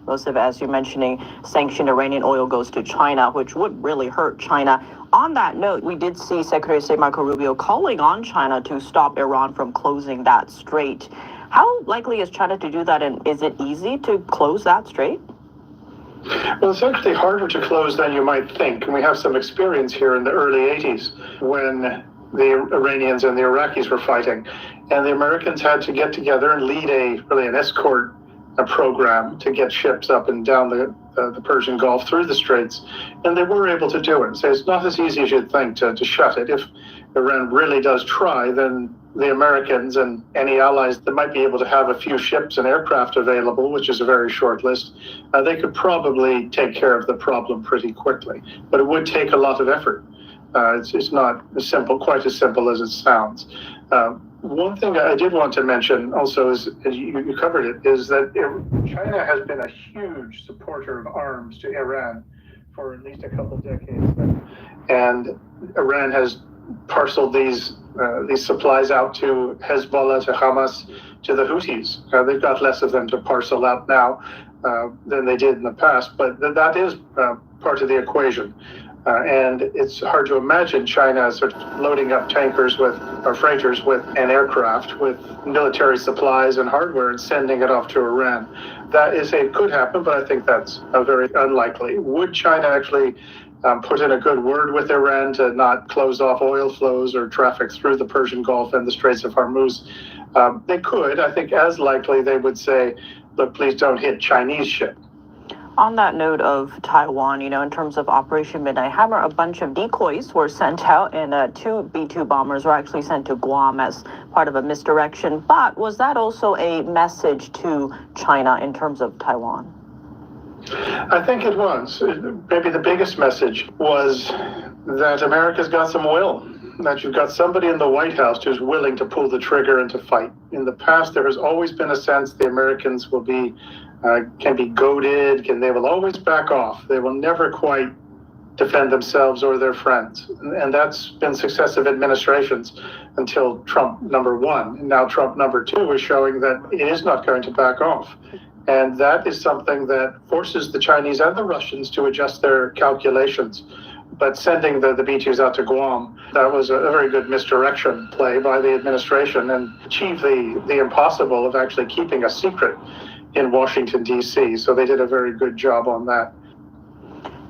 Most of it, as you're mentioning, sanctioned Iranian oil goes to China, which would really hurt China. On that note, we did see Secretary of State Marco Rubio calling on China to stop Iran from closing that strait. How likely is China to do that, and is it easy to close that strait? Well, it's actually harder to close than you might think. And we have some experience here in the early 80s when the Iranians and the Iraqis were fighting. And the Americans had to get together and lead an escort program to get ships up and down the Persian Gulf through the straits. And they were able to do it. So it's not as easy as you'd think to shut it. If Iran really does try, then the Americans and any allies that might be able to have a few ships and aircraft available, which is a very short list, they could probably take care of the problem pretty quickly. But it would take a lot of effort. It's not quite as simple as it sounds. One thing I did want to mention also is, as you covered it, is that China has been a huge supporter of arms to Iran for at least a couple of decades. And Iran has parceled these supplies out to Hezbollah, to Hamas, to the Houthis. They've got less of them to parcel out now than they did in the past, but that is part of the equation. And it's hard to imagine China sort of loading up tankers or freighters and aircraft with military supplies and hardware and sending it off to Iran. It could happen, but I think that's very unlikely. Would China actually put in a good word with Iran to not close off oil flows or traffic through the Persian Gulf and the Straits of Hormuz? They could. I think as likely they would say, look, please don't hit Chinese ships. On that note of Taiwan, in terms of Operation Midnight Hammer, a bunch of decoys were sent out, and 2 B-2 bombers were actually sent to Guam as part of a misdirection. But was that also a message to China in terms of Taiwan? I think it was. Maybe the biggest message was that America's got some will, that you've got somebody in the White House who's willing to pull the trigger and to fight. In the past, there has always been a sense the Americans can be goaded, they will always back off. They will never quite defend themselves or their friends. And that's been successive administrations until Trump #1. And now Trump #2 is showing that it is not going to back off. And that is something that forces the Chinese and the Russians to adjust their calculations. But sending the B-2s out to Guam, that was a very good misdirection play by the administration and achieved the impossible of actually keeping a secret in Washington, D.C. So they did a very good job on that.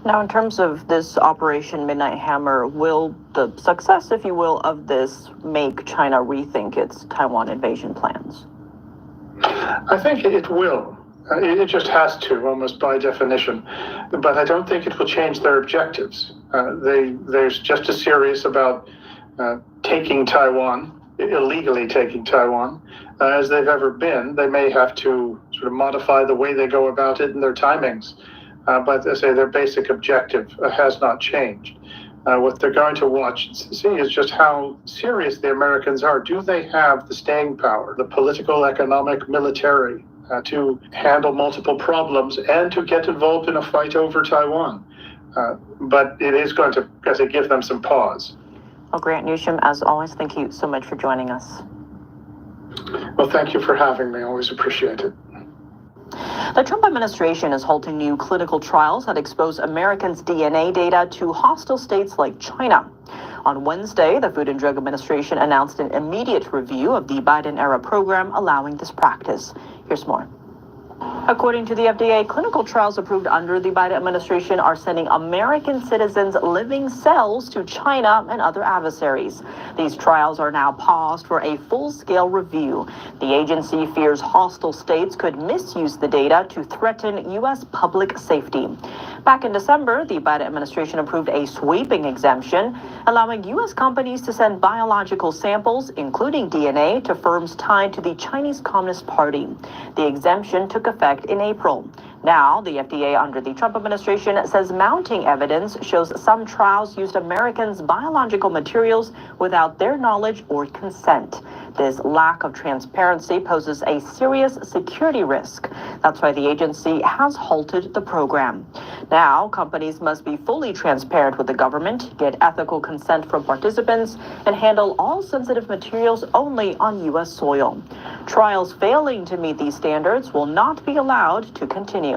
Now, in terms of this Operation Midnight Hammer, will the success, if you will, of this make China rethink its Taiwan invasion plans? I think it will. It just has to, almost by definition. But I don't think it will change their objectives. They're just as serious about taking Taiwan, illegally taking Taiwan, as they've ever been. They may have to sort of modify the way they go about it and their timings. But as I say, their basic objective has not changed. What they're going to see is just how serious the Americans are. Do they have the staying power, the political, economic, military, to handle multiple problems and to get involved in a fight over Taiwan? But it is going to, give them some pause. Well, Grant Newsham, as always, thank you so much for joining us. Well, thank you for having me. Always appreciate it. The Trump administration is halting new clinical trials that expose Americans' DNA data to hostile states like China. On Wednesday, the Food and Drug Administration announced an immediate review of the Biden-era program allowing this practice. Here's more. According to the FDA, clinical trials approved under the Biden administration are sending American citizens' living cells to China and other adversaries. These trials are now paused for a full-scale review. The agency fears hostile states could misuse the data to threaten U.S. public safety. Back in December, the Biden administration approved a sweeping exemption, allowing U.S. companies to send biological samples, including DNA, to firms tied to the Chinese Communist Party. The exemption took effect in April. Now, the FDA under the Trump administration says mounting evidence shows some trials used Americans' biological materials without their knowledge or consent. This lack of transparency poses a serious security risk. That's why the agency has halted the program. Now, companies must be fully transparent with the government, get ethical consent from participants, and handle all sensitive materials only on U.S. soil. Trials failing to meet these standards will not be allowed to continue.